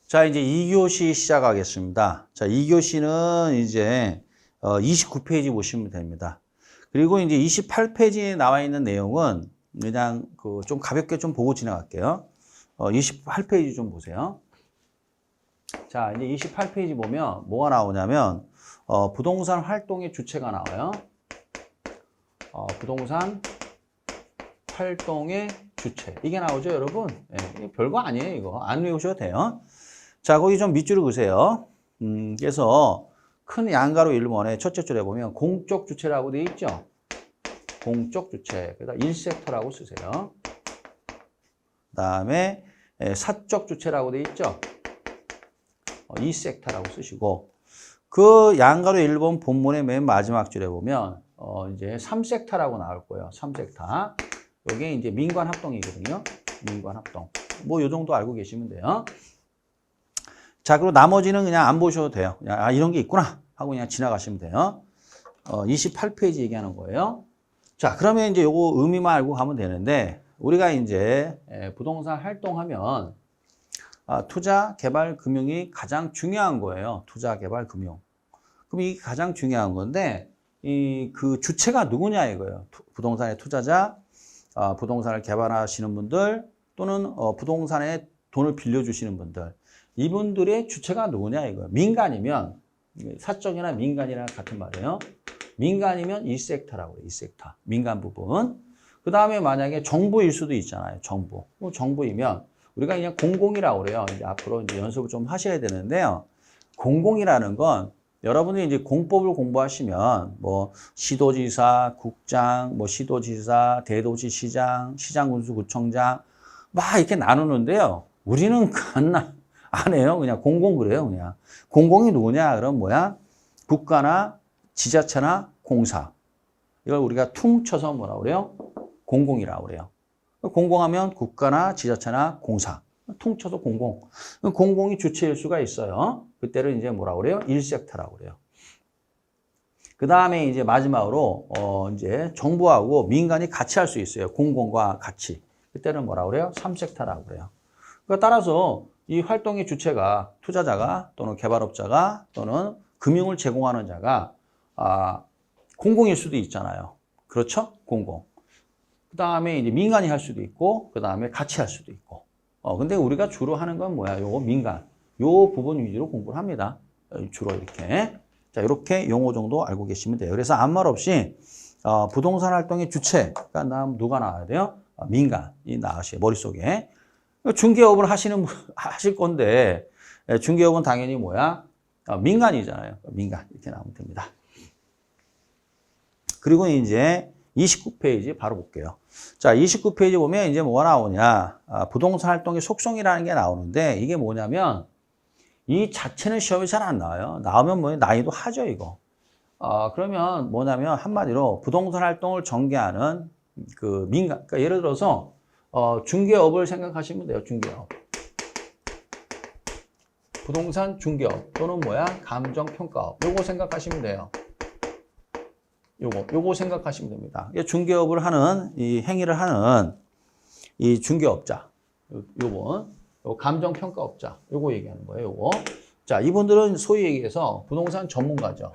자, 이제 2교시 시작하겠습니다. 자, 2교시는 이제 29페이지 보시면 됩니다. 그리고 이제 28페이지에 나와 있는 내용은 그냥 좀 가볍게 좀 보고 지나갈게요. 28페이지 좀 보세요. 자, 이제 28페이지 보면 뭐가 나오냐면 부동산 활동의 주체가 나와요. 부동산 활동의 주체. 이게 나오죠, 여러분? 네, 별거 아니에요, 이거. 안 외우셔도 돼요. 자, 거기 좀 밑줄을 그으세요. 그래서 큰 양가로 1번에 첫째 줄에 보면 공적 주체라고 되어 있죠? 공적 주체. 그래서 1섹터라고 쓰세요. 그 다음에 사적 주체라고 되어 있죠? 2섹터라고 쓰시고, 그 양가로 1번 본문의 맨 마지막 줄에 보면 이제 3섹터라고 나올 거예요. 3섹터. 이게 이제 민관합동이거든요. 민관합동. 뭐 요 정도 알고 계시면 돼요. 자, 그리고 나머지는 그냥 안 보셔도 돼요. 그냥 이런 게 있구나 하고 그냥 지나가시면 돼요. 28페이지 얘기하는 거예요. 자, 그러면 이제 요거 의미만 알고 가면 되는데, 우리가 이제 부동산 활동하면 투자, 개발, 금융이 가장 중요한 거예요. 투자, 개발, 금융. 그럼 이게 가장 중요한 건데, 그 주체가 누구냐 이거예요. 부동산의 투자자, 부동산을 개발하시는 분들, 또는 부동산에 돈을 빌려주시는 분들. 이분들의 주체가 누구냐 이거예요. 민간이면, 사적이나 민간이랑 같은 말이에요. 민간이면 1섹터라고 해요. 2섹터. 민간 부분. 그 다음에 만약에 정부일 수도 있잖아요. 정부. 정부이면 우리가 그냥 공공이라고 그래요. 이제 앞으로 이제 연습을 좀 하셔야 되는데요. 공공이라는 건 여러분이 이제 공법을 공부하시면 뭐 시도지사, 국장, 뭐 시도지사, 대도시시장, 시장군수구청장 막 이렇게 나누는데요. 우리는 안 해요. 그냥 공공 그래요. 그냥 공공이 누구냐? 그럼 뭐야? 국가나 지자체나 공사. 이걸 우리가 퉁쳐서 뭐라고 그래요? 공공이라고 그래요. 공공하면 국가나 지자체나 공사. 퉁쳐서 공공. 공공이 주체일 수가 있어요. 그때를 이제 뭐라고 그래요? 1섹터라고 그래요. 그 다음에 이제 마지막으로, 이제 정부하고 민간이 같이 할 수 있어요. 공공과 같이. 그때는 뭐라고 그래요? 3섹터라고 그래요. 그러니까 따라서 이 활동의 주체가 투자자가 또는 개발업자가 또는 금융을 제공하는 자가 공공일 수도 있잖아요. 그렇죠? 공공. 그 다음에 이제 민간이 할 수도 있고, 그 다음에 같이 할 수도 있고. 근데 우리가 주로 하는 건 뭐야? 요거 민간. 요 부분 위주로 공부를 합니다. 주로 이렇게. 자, 이렇게 용어 정도 알고 계시면 돼요. 그래서 아무 말 없이, 부동산 활동의 주체가 누가 나와야 돼요? 민간이 나으셔요. 머릿속에. 중개업을 하실 건데, 중개업은 당연히 뭐야? 민간이잖아요. 민간. 이렇게 나오면 됩니다. 그리고 이제 29페이지 바로 볼게요. 자, 29페이지 보면 이제 뭐가 나오냐. 부동산 활동의 속성이라는 게 나오는데, 이게 뭐냐면, 이 자체는 시험이 잘 안 나와요. 나오면 뭐 난이도 하죠, 이거. 그러면 뭐냐면, 한마디로 부동산 활동을 전개하는 그 민간, 그러니까 예를 들어서, 중개업을 생각하시면 돼요, 중개업. 부동산 중개업 또는 뭐야? 감정평가업. 요거 생각하시면 돼요. 요거 생각하시면 됩니다. 중개업을 하는, 이 행위를 하는 이 중개업자. 요거 감정평가업자. 요거 얘기하는 거예요, 요거. 자, 이분들은 소위 얘기해서 부동산 전문가죠.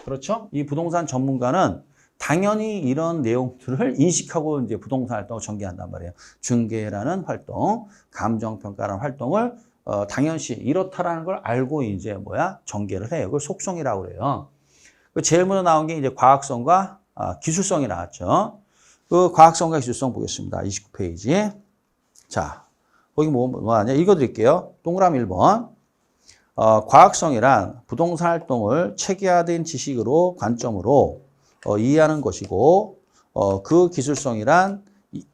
그렇죠? 이 부동산 전문가는 당연히 이런 내용들을 인식하고 이제 부동산 활동을 전개한단 말이에요. 중개라는 활동, 감정평가라는 활동을 당연시 이렇다라는 걸 알고 이제 뭐야? 전개를 해요. 그걸 속성이라고 그래요. 제일 먼저 나온 게 이제 과학성과 기술성이 나왔죠. 그 과학성과 기술성 보겠습니다. 29페이지. 자, 거기 뭐 하냐? 읽어드릴게요. 동그라미 1번. 과학성이란 부동산 활동을 체계화된 지식으로 관점으로 이해하는 것이고, 그 기술성이란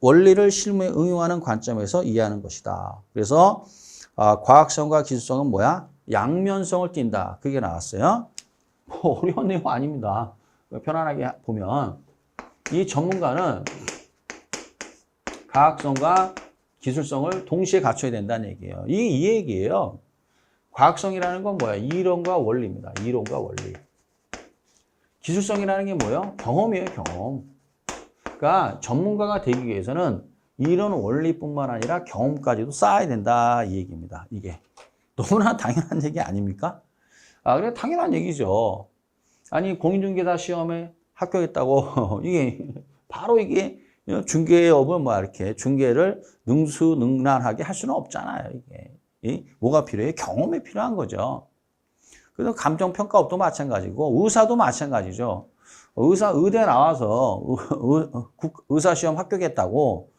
원리를 실무에 응용하는 관점에서 이해하는 것이다. 그래서 과학성과 기술성은 뭐야? 양면성을 띈다. 그게 나왔어요. 뭐 어려운 내용 아닙니다. 편안하게 보면 이 전문가는 과학성과 기술성을 동시에 갖춰야 된다는 얘기예요. 이 얘기예요. 과학성이라는 건 뭐야? 이론과 원리입니다. 이론과 원리. 기술성이라는 게 뭐예요? 경험이에요, 경험. 그러니까 전문가가 되기 위해서는 이런 원리뿐만 아니라 경험까지도 쌓아야 된다 이 얘기입니다. 이게 너무나 당연한 얘기 아닙니까? 그래 당연한 얘기죠. 아니 공인중개사 시험에 합격했다고 이게 바로 이게 중개업을 뭐 이렇게 중개를 능수능란하게 할 수는 없잖아요. 이게 뭐가 필요해? 경험이 필요한 거죠. 그래서 감정평가업도 마찬가지고 의사도 마찬가지죠. 의대 나와서 의사 시험 합격했다고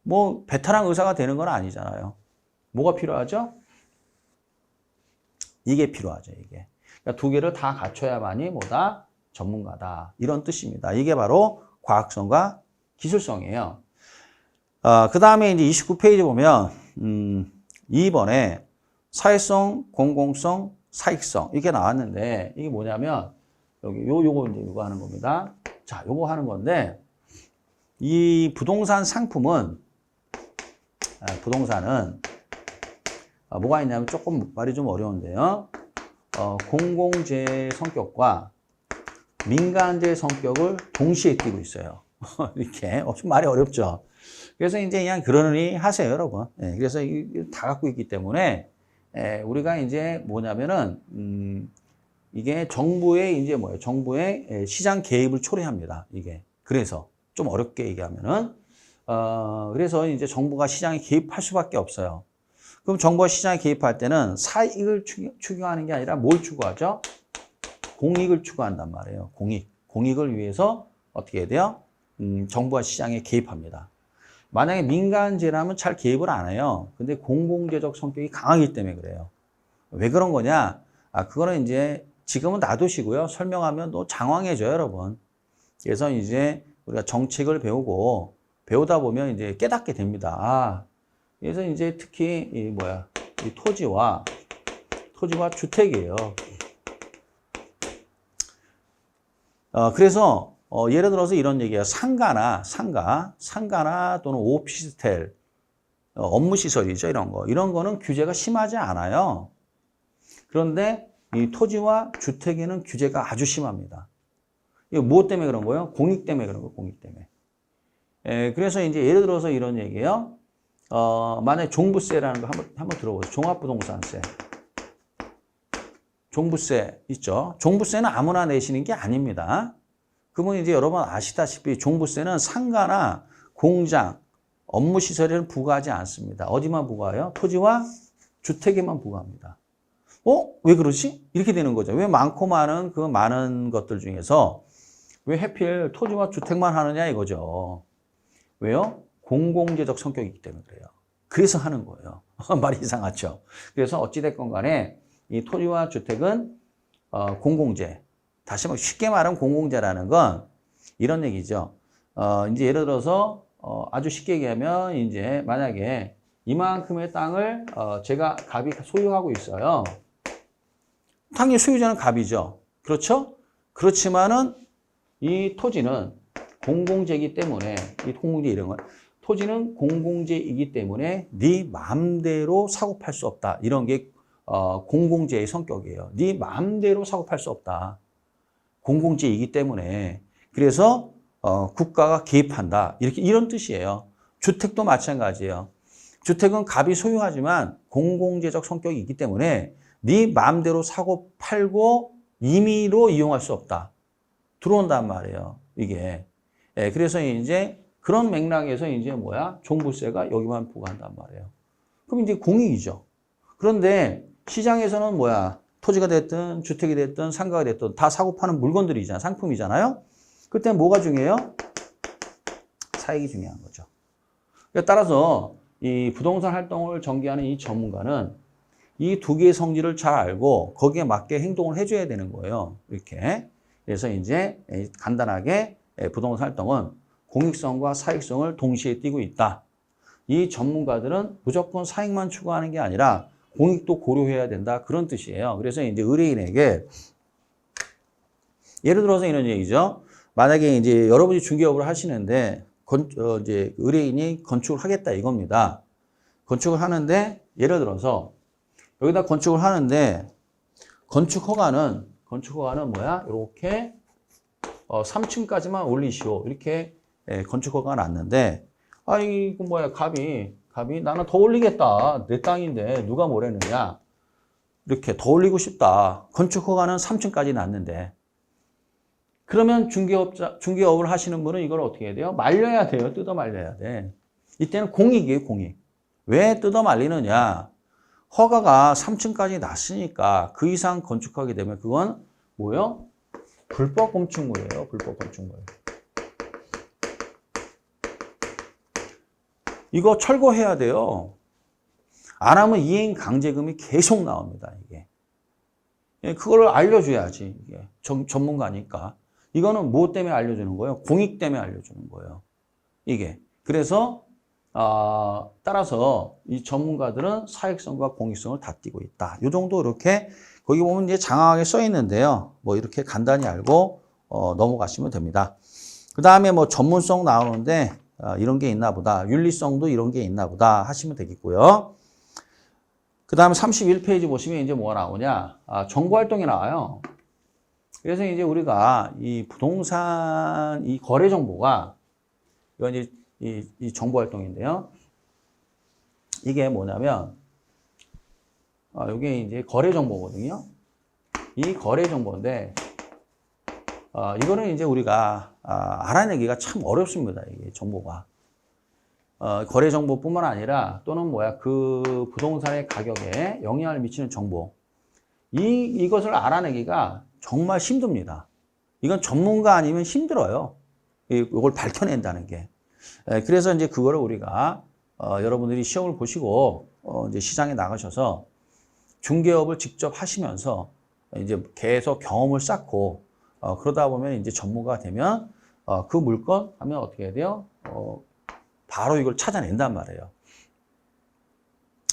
뭐 베테랑 의사가 되는 건 아니잖아요. 뭐가 필요하죠? 이게 필요하죠. 이게 그러니까 두 개를 다 갖춰야만이 뭐다? 전문가다. 이런 뜻입니다. 이게 바로 과학성과 기술성이에요. 그 다음에 이제 29페이지 보면 2번에 사회성, 공공성, 사익성 이게 나왔는데 이게 뭐냐면 여기 요거 이제 요거 하는 겁니다. 자, 요거 하는 건데 이 부동산 상품은 부동산은 뭐가 있냐면 조금 말이 좀 어려운데요. 공공재 성격과 민간재 성격을 동시에 띠고 있어요. 이렇게 좀 말이 어렵죠. 그래서 이제 그냥 그러니 하세요, 여러분. 그래서 다 갖고 있기 때문에 우리가 이제 뭐냐면은 이게 정부의 이제 뭐예요? 정부의 시장 개입을 초래합니다. 이게 그래서 좀 어렵게 얘기하면은 그래서 이제 정부가 시장에 개입할 수밖에 없어요. 그럼 정부가 시장에 개입할 때는 사익을 추구하는 게 아니라 뭘 추구하죠? 공익을 추구한단 말이에요. 공익을 위해서 어떻게 해야 돼요? 정부가 시장에 개입합니다. 만약에 민간재라면 잘 개입을 안 해요. 근데 공공재적 성격이 강하기 때문에 그래요. 왜 그런 거냐? 그거는 이제 지금은 놔두시고요. 설명하면 또 장황해져요, 여러분. 그래서 이제 우리가 정책을 배우다 보면 이제 깨닫게 됩니다. 그래서 이제 특히 이 토지와 주택이에요. 그래서 예를 들어서 이런 얘기예요. 상가나 또는 오피스텔, 업무 시설이죠. 이런 거는 규제가 심하지 않아요. 그런데 이 토지와 주택에는 규제가 아주 심합니다. 이거 무엇 때문에 그런 거예요? 공익 때문에 그런 거예요. 공익 때문에. 그래서 이제 예를 들어서 이런 얘기예요. 만약에 종부세라는 거 한번 들어보세요. 종합부동산세. 종부세 있죠. 종부세는 아무나 내시는 게 아닙니다. 그러면 이제 여러분 아시다시피 종부세는 상가나 공장, 업무 시설에는 부과하지 않습니다. 어디만 부과해요? 토지와 주택에만 부과합니다. 왜 그러지? 이렇게 되는 거죠. 왜 많고 많은 그 많은 것들 중에서 왜 하필 토지와 주택만 하느냐 이거죠. 왜요? 공공재적 성격이기 때문에 그래요. 그래서 하는 거예요. 말이 이상하죠. 그래서 어찌됐건 간에 이 토지와 주택은 공공재. 다시 한번 쉽게 말하면 공공재라는 건 이런 얘기죠. 이제 예를 들어서 아주 쉽게 얘기하면 이제 만약에 이만큼의 땅을 제가 갑이 소유하고 있어요. 당연히 소유자는 갑이죠. 그렇죠? 그렇지만은 이 토지는 공공재이기 때문에 이 공공재 이런 건 토지는 공공재이기 때문에 네 마음대로 사고 팔 수 없다. 이런 게 공공재의 성격이에요. 네 마음대로 사고 팔 수 없다. 공공재이기 때문에 그래서 국가가 개입한다. 이런 뜻이에요. 주택도 마찬가지예요. 주택은 갑이 소유하지만 공공재적 성격이 있기 때문에 네 마음대로 사고 팔고 임의로 이용할 수 없다. 들어온단 말이에요. 이게. 그래서 이제 그런 맥락에서 이제 종부세가 여기만 부과한단 말이에요. 그럼 이제 공익이죠. 그런데 시장에서는 토지가 됐든 주택이 됐든 상가가 됐든 다 사고 파는 물건들이잖아요. 상품이잖아요. 그때 뭐가 중요해요? 사익이 중요한 거죠. 따라서 이 부동산 활동을 전개하는 이 전문가는 이 두 개의 성질을 잘 알고 거기에 맞게 행동을 해줘야 되는 거예요. 이렇게. 그래서 이제 간단하게 부동산 활동은 공익성과 사익성을 동시에 띠고 있다. 이 전문가들은 무조건 사익만 추구하는 게 아니라 공익도 고려해야 된다. 그런 뜻이에요. 그래서 이제 의뢰인에게 예를 들어서 이런 얘기죠. 만약에 이제 여러분이 중개업을 하시는데 이제 의뢰인이 건축을 하겠다 이겁니다. 건축을 하는데 예를 들어서 여기다 건축을 하는데 건축 허가는 이렇게 3층까지만 올리시오. 이렇게 건축 허가가 났는데 이거 뭐야, 갑이 나는 더 올리겠다. 내 땅인데 누가 뭐랬느냐. 이렇게 더 올리고 싶다. 건축 허가는 3층까지 났는데. 그러면 중개업을 하시는 분은 이걸 어떻게 해야 돼요? 말려야 돼요. 뜯어 말려야 돼. 이때는 공익이에요, 공익. 왜 뜯어 말리느냐? 허가가 3층까지 났으니까 그 이상 건축하게 되면 그건 뭐예요? 불법 건축물이에요. 불법 건축물. 이거 철거해야 돼요. 안 하면 이행 강제금이 계속 나옵니다. 이게. 그걸 알려줘야지. 이게 전문가니까. 이거는 뭐 때문에 알려주는 거예요? 공익 때문에 알려주는 거예요. 이게. 그래서 따라서 이 전문가들은 사익성과 공익성을 다 띠고 있다. 이 정도 이렇게 거기 보면 이제 장황하게 써 있는데요. 뭐 이렇게 간단히 알고 넘어가시면 됩니다. 그 다음에 뭐 전문성 나오는데 이런 게 있나 보다. 윤리성도 이런 게 있나 보다 하시면 되겠고요. 그 다음에 31페이지 보시면 이제 뭐가 나오냐. 정보활동이 나와요. 그래서 이제 우리가 이 부동산 이 거래 정보가 이건 이제 이 정보활동인데요. 이게 뭐냐면 이게 이제 거래 정보거든요. 이 거래 정보인데 이거는 이제 우리가 알아내기가 참 어렵습니다. 이게 정보가. 거래 정보뿐만 아니라 또는 그 부동산의 가격에 영향을 미치는 정보. 이것을 알아내기가 정말 힘듭니다. 이건 전문가 아니면 힘들어요. 이걸 밝혀낸다는 게. 그래서 이제 그거를 우리가 여러분들이 시험을 보시고 이제 시장에 나가셔서 중개업을 직접 하시면서 이제 계속 경험을 쌓고 그러다 보면 이제 전문가가 되면 그 물건 하면 어떻게 해야 돼요? 바로 이걸 찾아낸단 말이에요.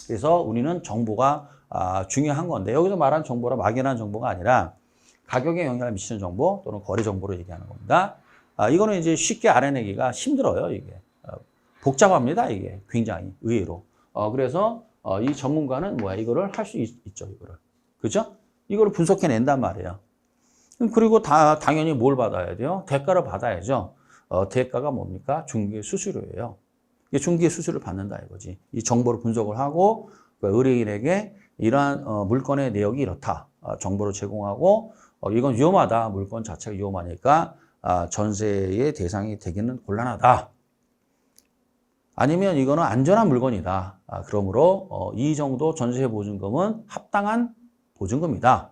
그래서 우리는 정보가 중요한 건데 여기서 말하는 정보라 막연한 정보가 아니라 가격에 영향을 미치는 정보 또는 거래 정보를 얘기하는 겁니다. 이거는 이제 쉽게 알아내기가 힘들어요. 이게 복잡합니다. 이게 굉장히 의외로. 그래서 이 전문가는 이거를 할 수 있죠. 이거를 그죠? 이거를 분석해낸단 말이에요. 그리고 당연히 뭘 받아야 돼요? 대가를 받아야죠. 대가가 뭡니까? 중개 수수료예요. 중개 수수료를 받는다 이거지. 이 정보를 분석을 하고 의뢰인에게 이러한 물건의 내역이 이렇다. 정보를 제공하고 이건 위험하다. 물건 자체가 위험하니까 전세의 대상이 되기는 곤란하다. 아니면 이거는 안전한 물건이다. 그러므로 이 정도 전세 보증금은 합당한 보증금이다.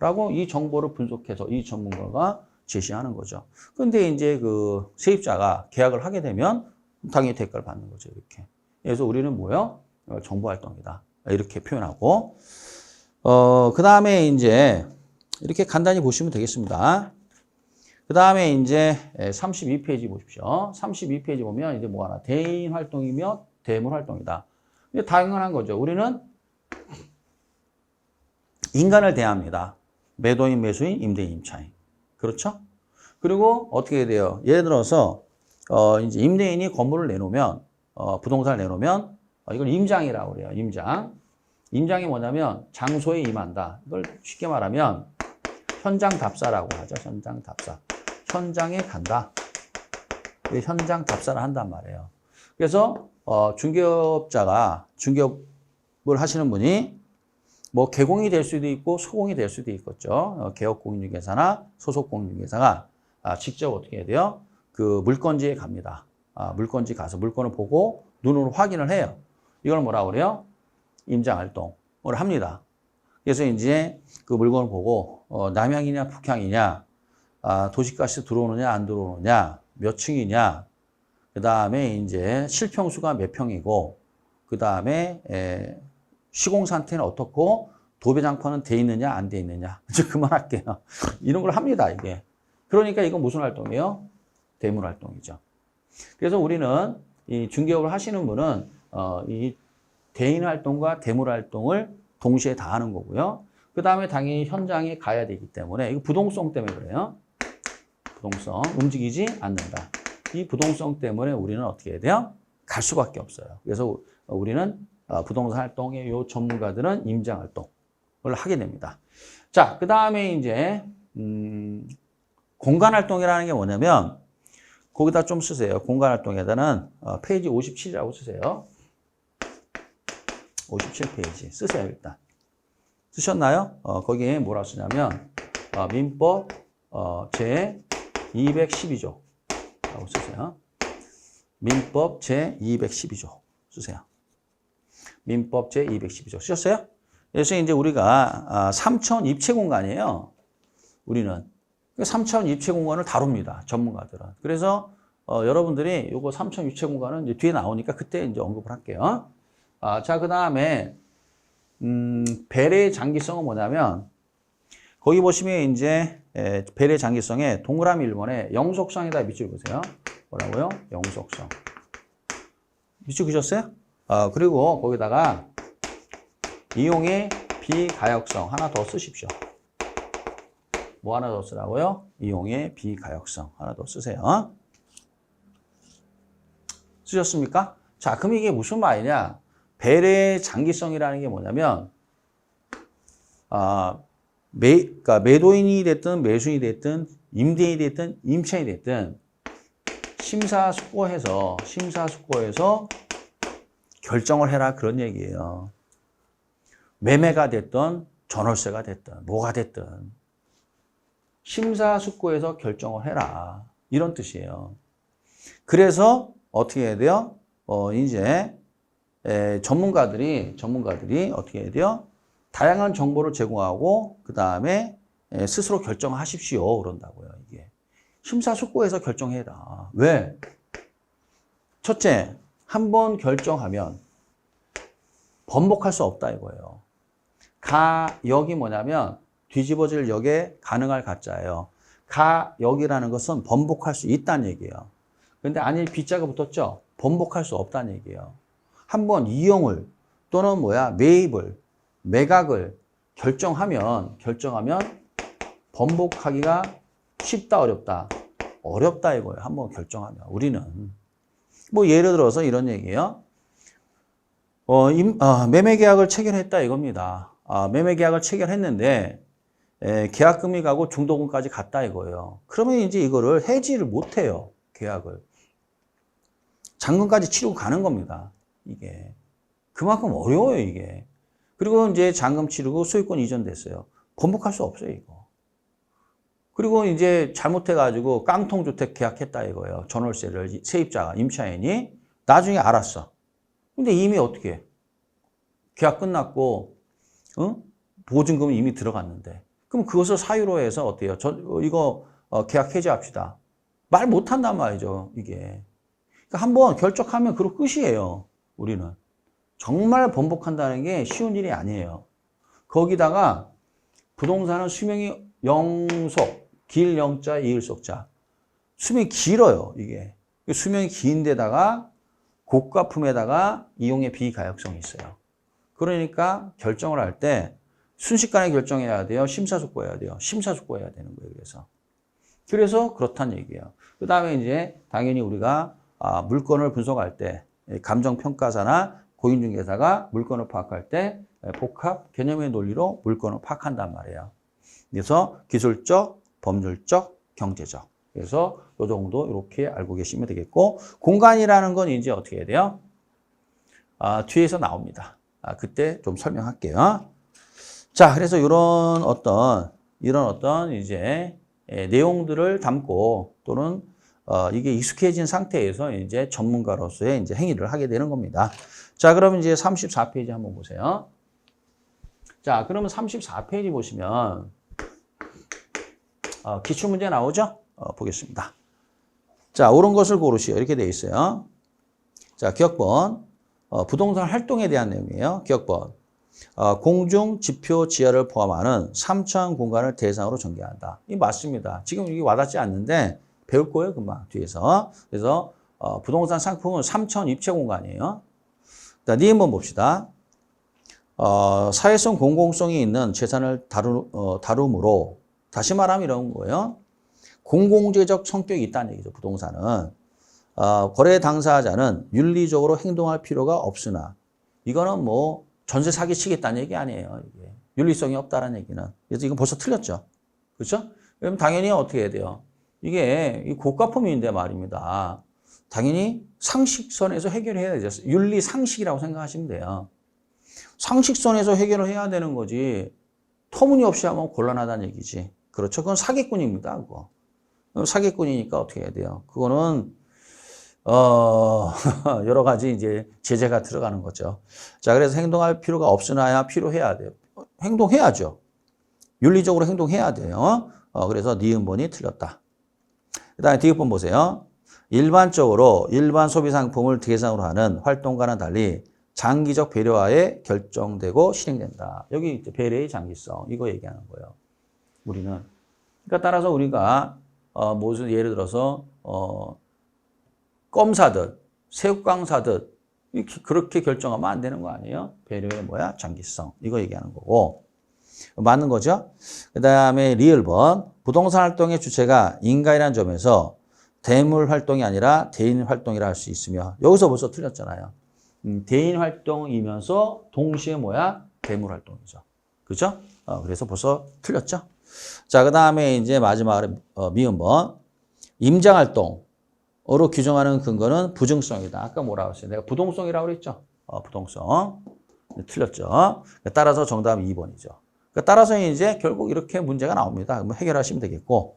라고 이 정보를 분석해서 이 전문가가 제시하는 거죠. 근데 이제 그 세입자가 계약을 하게 되면 당연히 대가를 받는 거죠. 이렇게. 그래서 우리는 뭐예요? 정보활동이다. 이렇게 표현하고. 그 다음에 이제 이렇게 간단히 보시면 되겠습니다. 그 다음에 이제 32페이지 보십시오. 32페이지 보면 이제 뭐 하나 대인 활동이며 대물 활동이다. 이게 당연한 거죠. 우리는 인간을 대합니다. 매도인, 매수인, 임대인, 임차인. 그렇죠? 그리고 어떻게 돼요? 예를 들어서 이제 임대인이 건물을 내놓으면 부동산을 내놓으면 이걸 임장이라고 그래요. 임장. 임장이 뭐냐면 장소에 임한다. 이걸 쉽게 말하면 현장 답사라고 하죠. 현장 답사. 현장에 간다. 현장 답사를 한단 말이에요. 그래서 중개업자가 중개업을 하시는 분이 뭐 개공이 될 수도 있고 소공이 될 수도 있겠죠. 개업공인중개사나 소속공인중개사가 직접 어떻게 해야 돼요? 그 물건지에 갑니다. 물건지 가서 물건을 보고 눈으로 확인을 해요. 이걸 뭐라고 그래요? 임장활동을 합니다. 그래서 이제 그 물건을 보고 남향이냐 북향이냐, 도시가스 들어오느냐 안 들어오느냐, 몇 층이냐, 그 다음에 이제 실평수가 몇 평이고, 그 다음에 시공 상태는 어떻고 도배장판은 돼 있느냐 안 돼 있느냐. 이제 그만할게요. 이런 걸 합니다. 이게. 그러니까 이건 무슨 활동이에요? 대물 활동이죠. 그래서 우리는 이 중개업을 하시는 분은 이 대인 활동과 대물 활동을 동시에 다 하는 거고요. 그 다음에 당연히 현장에 가야 되기 때문에 이거 부동성 때문에 그래요. 부동성 움직이지 않는다. 이 부동성 때문에 우리는 어떻게 해야 돼요? 갈 수밖에 없어요. 그래서 우리는 부동산 활동의 요 전문가들은 임장 활동을 하게 됩니다. 자, 그 다음에 이제 공간 활동이라는 게 뭐냐면 거기다 좀 쓰세요. 공간활동에다는 페이지 57이라고 쓰세요. 57페이지 쓰세요, 일단. 쓰셨나요? 거기에 뭐라 쓰냐면 민법 제 212조 라고 쓰세요. 민법 제 212조 쓰세요. 민법 제 212조 쓰셨어요? 그래서 이제 우리가 3차원 입체 공간이에요. 우리는 3차원 입체 공간을 다룹니다. 전문가들은. 그래서 여러분들이 요거 3차원 입체 공간은 이제 뒤에 나오니까 그때 이제 언급을 할게요. 자, 그다음에 벨의 장기성은 뭐냐면 거기 보시면 이제 벨의 장기성에 동그라미 1번에 영속성에다 밑줄 그으세요. 뭐라고요? 영속성. 밑줄 그으셨어요? 그리고 거기다가 이용의 비가역성 하나 더 쓰십시오. 뭐 하나 더 쓰라고요? 이용의 비가역성 하나 더 쓰세요. 쓰셨습니까? 자, 그럼 이게 무슨 말이냐? 벨의 장기성이라는 게 뭐냐면 그러니까 매도인이 됐든 매수인이 됐든 임대인이 됐든 임차인이 됐든 심사숙고해서 결정을 해라 그런 얘기예요. 매매가 됐든 전월세가 됐든 뭐가 됐든 심사숙고해서 결정을 해라 이런 뜻이에요. 그래서 어떻게 해야 돼요? 이제 전문가들이 어떻게 해야 돼요? 다양한 정보를 제공하고 그 다음에 스스로 결정하십시오 그런다고요. 이게 심사숙고해서 결정해라. 왜? 첫째, 한번 결정하면 번복할 수 없다 이거예요. 가역이 뭐냐면 뒤집어질 역에 가능할 가짜예요. 가역이라는 것은 번복할 수 있다는 얘기예요. 근데 안에 B자가 붙었죠? 번복할 수 없다는 얘기예요. 한번 이용을 또는 매입을 매각을 결정하면 번복하기가 쉽다 어렵다? 어렵다 이거예요. 한번 결정하면. 우리는 뭐 예를 들어서 이런 얘기예요. 매매 계약을 체결했다 이겁니다. 매매 계약을 체결했는데 계약금이 가고 중도금까지 갔다 이거예요. 그러면 이제 이거를 해지를 못 해요. 계약을. 잔금까지 치르고 가는 겁니다. 이게. 그만큼 어려워요, 이게. 그리고 이제 잔금 치르고 소유권 이전됐어요. 번복할 수 없어요, 이거. 그리고 이제 잘못해가지고 깡통주택 계약했다 이거예요. 전월세를 세입자가, 임차인이 나중에 알았어. 근데 이미 어떻게 해? 계약 끝났고, 보증금은 이미 들어갔는데. 그럼 그것을 사유로 해서 어때요? 이거 계약 해지합시다. 말 못한단 말이죠, 이게. 그러니까 한번 결정하면 그로 끝이에요, 우리는. 정말 번복한다는 게 쉬운 일이 아니에요. 거기다가 부동산은 수명이 영속, 길 영자, 이을 속자. 수명이 길어요, 이게. 수명이 긴 데다가 고가품에다가 이용의 비가역성이 있어요. 그러니까 결정을 할 때 순식간에 결정해야 돼요? 심사숙고해야 돼요? 심사숙고해야 되는 거예요, 그래서 그렇다는 얘기예요. 그 다음에 이제 당연히 우리가 물건을 분석할 때 감정평가사나 공인중개사가 물건을 파악할 때 복합 개념의 논리로 물건을 파악한단 말이에요. 그래서 기술적, 법률적, 경제적. 그래서 이 정도 이렇게 알고 계시면 되겠고, 공간이라는 건 이제 어떻게 해야 돼요? 뒤에서 나옵니다. 그때 좀 설명할게요. 자, 그래서 이런 어떤 이제 내용들을 담고 또는 이게 익숙해진 상태에서 이제 전문가로서의 이제 행위를 하게 되는 겁니다. 자, 그러면 이제 34페이지 한번 보세요. 자, 그러면 34페이지 보시면 기출문제 나오죠? 보겠습니다. 자, 옳은 것을 고르시오. 이렇게 되어 있어요. 자, 기억번. 부동산 활동에 대한 내용이에요. 기억번. 공중, 지표, 지하를 포함하는 3차원 공간을 대상으로 전개한다. 이 맞습니다. 지금 이게 와닿지 않는데 배울 거예요, 금방 뒤에서. 그래서 부동산 상품은 3차원 입체 공간이에요. 자, 네 한번 봅시다. 사회성 공공성이 있는 재산을 다루므로 다시 말하면 이런 거예요. 공공재적 성격이 있다는 얘기죠. 부동산은. 거래 당사자는 윤리적으로 행동할 필요가 없으나 이거는 뭐 전세 사기 치겠다는 얘기 아니에요. 이게. 윤리성이 없다는 얘기는. 그래서 이건 벌써 틀렸죠. 그렇죠? 그럼 당연히 어떻게 해야 돼요? 이게 이 고가품인데 말입니다. 당연히 상식선에서 해결해야 되죠. 윤리 상식이라고 생각하시면 돼요. 상식선에서 해결을 해야 되는 거지. 터무니없이 하면 곤란하다는 얘기지. 그렇죠. 그건 사기꾼입니다. 그거. 사기꾼이니까 어떻게 해야 돼요? 그거는 여러 가지 이제 제재가 들어가는 거죠. 자, 그래서 행동할 필요가 없으나야 필요해야 돼요. 행동해야죠. 윤리적으로 행동해야 돼요. 그래서 니은번이 틀렸다. 그 다음에 디귿번 보세요. 일반적으로 일반 소비 상품을 대상으로 하는 활동과는 달리 장기적 배려하에 결정되고 실행된다. 여기 이제 배려의 장기성 이거 얘기하는 거예요. 우리는 그러니까 따라서 우리가 무슨 예를 들어서 껌 사듯 새우깡 사듯 이렇게 그렇게 결정하면 안 되는 거 아니에요? 배려의 뭐야? 장기성 이거 얘기하는 거고 맞는 거죠. 그 다음에 리을번 부동산 활동의 주체가 인간이라는 점에서 대물 활동이 아니라 대인 활동이라 할 수 있으며 여기서 벌써 틀렸잖아요. 대인 활동이면서 동시에 뭐야? 대물 활동이죠. 그죠? 그래서 벌써 틀렸죠? 자, 그 다음에 이제 마지막으로 미음번. 임장 활동으로 규정하는 근거는 부증성이다. 아까 뭐라고 했어요? 내가 부동성이라고 그랬죠? 부동성. 틀렸죠? 따라서 정답은 2번이죠. 따라서 이제 결국 이렇게 문제가 나옵니다. 그럼 해결하시면 되겠고.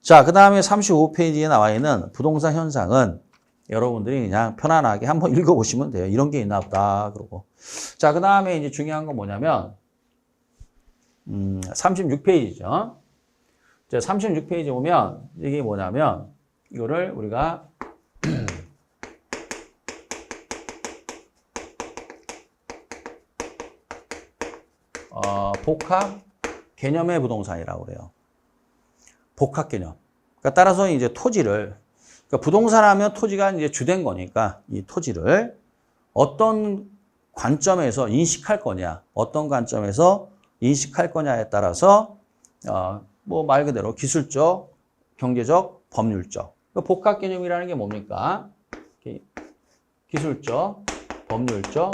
자, 그 다음에 35페이지에 나와 있는 부동산 현상은 여러분들이 그냥 편안하게 한번 읽어보시면 돼요. 이런 게 있나 보다. 그러고. 자, 그 다음에 이제 중요한 건 뭐냐면, 36페이지죠. 자, 36페이지 보면 이게 뭐냐면, 이거를 우리가 복합 개념의 부동산이라고 그래요. 복합 개념. 그러니까 따라서 이제 토지를, 그러니까 부동산 하면 토지가 이제 주된 거니까 이 토지를 어떤 관점에서 인식할 거냐, 어떤 관점에서 인식할 거냐에 따라서 뭐 말 그대로 기술적, 경제적, 법률적. 그러니까 복합 개념이라는 게 뭡니까? 기술적, 법률적,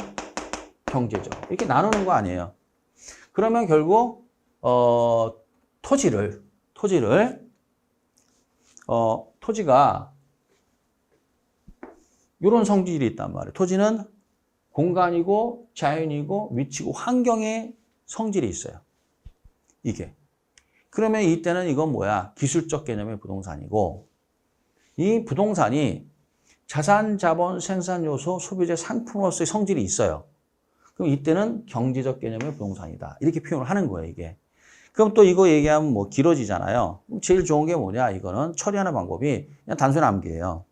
경제적. 이렇게 나누는 거 아니에요. 그러면 결국 토지가 이런 성질이 있단 말이에요. 토지는 공간이고 자연이고 위치고 환경의 성질이 있어요. 이게. 그러면 이때는 이건 뭐야? 기술적 개념의 부동산이고 이 부동산이 자산, 자본, 생산 요소, 소비재, 상품으로서의 성질이 있어요. 그럼 이때는 경제적 개념의 부동산이다. 이렇게 표현을 하는 거예요, 이게. 그럼 또 이거 얘기하면 뭐 길어지잖아요. 제일 좋은 게 뭐냐? 이거는 처리하는 방법이 그냥 단순히 암기예요.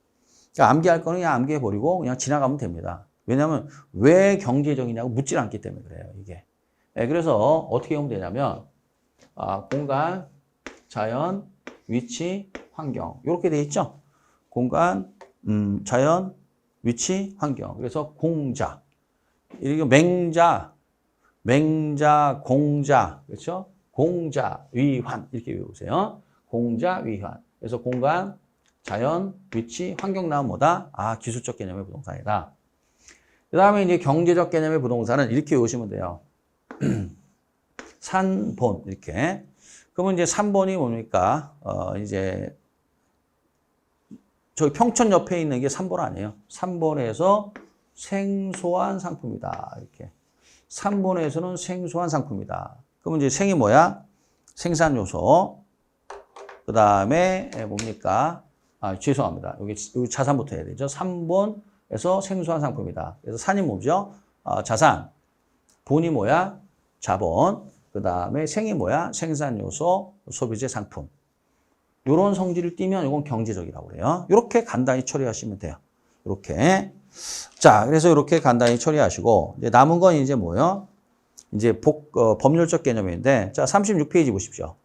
그러니까 암기할 거는 그냥 암기해버리고 그냥 지나가면 됩니다. 왜냐하면 왜 경제적이냐고 묻질 않기 때문에 그래요, 이게. 네, 그래서 어떻게 하면 되냐면 공간, 자연, 위치, 환경 이렇게 돼 있죠. 공간, 자연, 위치, 환경. 그래서 공자. 이게 맹자, 공자, 그렇죠? 공자, 위환 이렇게 외우세요. 공자, 위환. 그래서 공간, 자연, 위치, 환경 나오면 뭐다? 기술적 개념의 부동산이다. 그 다음에 이제 경제적 개념의 부동산은 이렇게 외우시면 돼요. 산본 이렇게. 그러면 이제 산본이 뭡니까? 이제 저기 평촌 옆에 있는 게 산본 아니에요. 산본에서 생소한 상품이다. 이렇게. 산본에서는 생소한 상품이다. 그러면 이제 생이 뭐야? 생산 요소. 그 다음에 뭡니까? 죄송합니다. 여기 자산부터 해야 되죠. 산본에서 생소한 상품이다. 그래서 산이 뭐죠? 자산. 본이 뭐야? 자본. 그 다음에 생이 뭐야? 생산 요소, 소비재, 상품. 이런 성질을 띠면 이건 경제적이라고 그래요. 이렇게 간단히 처리하시면 돼요. 이렇게. 자, 그래서 이렇게 간단히 처리하시고, 이제 남은 건 이제 뭐요? 이제 법률적 개념인데, 자, 36페이지 보십시오.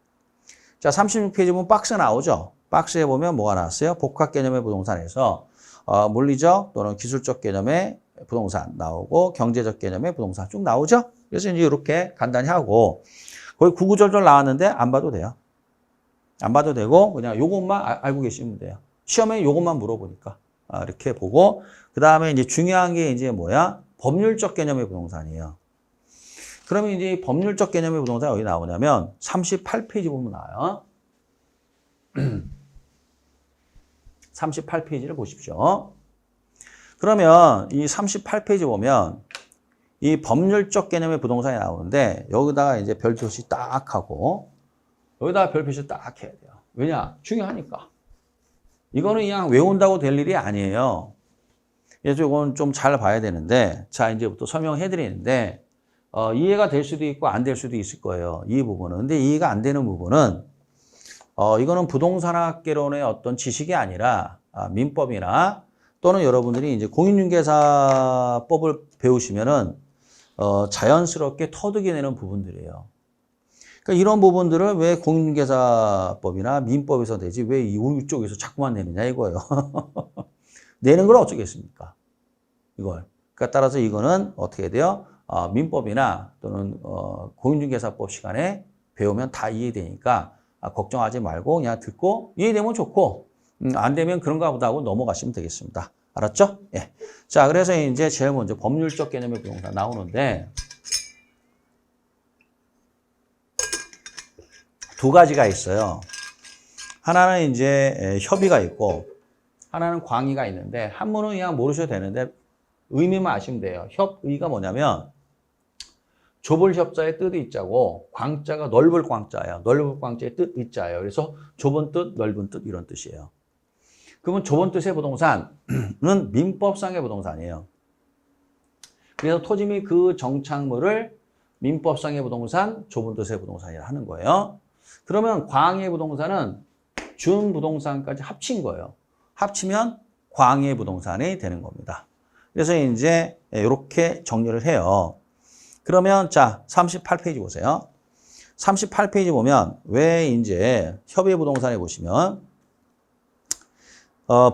자, 36페이지 보면 박스 나오죠? 박스에 보면 뭐가 나왔어요? 복합 개념의 부동산에서, 물리적 또는 기술적 개념의 부동산 나오고, 경제적 개념의 부동산 쭉 나오죠? 그래서 이제 이렇게 간단히 하고, 거의 구구절절 나왔는데 안 봐도 돼요. 안 봐도 되고, 그냥 요것만 알고 계시면 돼요. 시험에 요것만 물어보니까. 이렇게 보고, 그 다음에 이제 중요한 게 이제 뭐야? 법률적 개념의 부동산이에요. 그러면 이제 법률적 개념의 부동산이 어디 나오냐면 38페이지 보면 나와요. 38페이지를 보십시오. 그러면 이 38페이지 보면 이 법률적 개념의 부동산이 나오는데 여기다가 이제 별 표시 딱 하고 여기다가 별 표시 딱 해야 돼요. 왜냐? 중요하니까. 이거는 그냥 외운다고 될 일이 아니에요. 그래서 이건 좀 잘 봐야 되는데 자 이제부터 설명해 드리는데 이해가 될 수도 있고 안 될 수도 있을 거예요. 이 부분은. 근데 이해가 안 되는 부분은 이거는 부동산학개론의 어떤 지식이 아니라 민법이나 또는 여러분들이 이제 공인중개사법을 배우시면은 자연스럽게 터득이 되는 부분들이에요. 그러니까 이런 부분들을 왜 공인중개사법이나 민법에서 내지 왜 이쪽에서 자꾸만 내느냐 이거예요. 내는 걸 어쩌겠습니까? 이걸. 그러니까 따라서 이거는 어떻게 해야 돼요? 민법이나 또는 공인중개사법 시간에 배우면 다 이해되니까 걱정하지 말고 그냥 듣고 이해되면 좋고 안 되면 그런가 보다 하고 넘어가시면 되겠습니다. 알았죠? 예. 자, 그래서 이제 제일 먼저 법률적 개념의 부동산 나오는데 두 가지가 있어요. 하나는 이제 협의가 있고 하나는 광의가 있는데 한문은 그냥 모르셔도 되는데 의미만 아시면 돼요. 협의가 뭐냐면 좁을 협자의 뜻 의자고 광자가 넓을 광자예요. 넓을 광자의 뜻 의자예요. 그래서 좁은 뜻, 넓은 뜻 이런 뜻이에요. 그러면 좁은 뜻의 부동산은 민법상의 부동산이에요. 그래서 토지 및 그 정착물을 민법상의 부동산, 좁은 뜻의 부동산이라 하는 거예요. 그러면 광의 부동산은 준부동산까지 합친 거예요. 합치면 광의 부동산이 되는 겁니다. 그래서 이제 이렇게 정리를 해요. 그러면 자, 38페이지 보세요. 38페이지 보면 왜 이제 협의 부동산에 보시면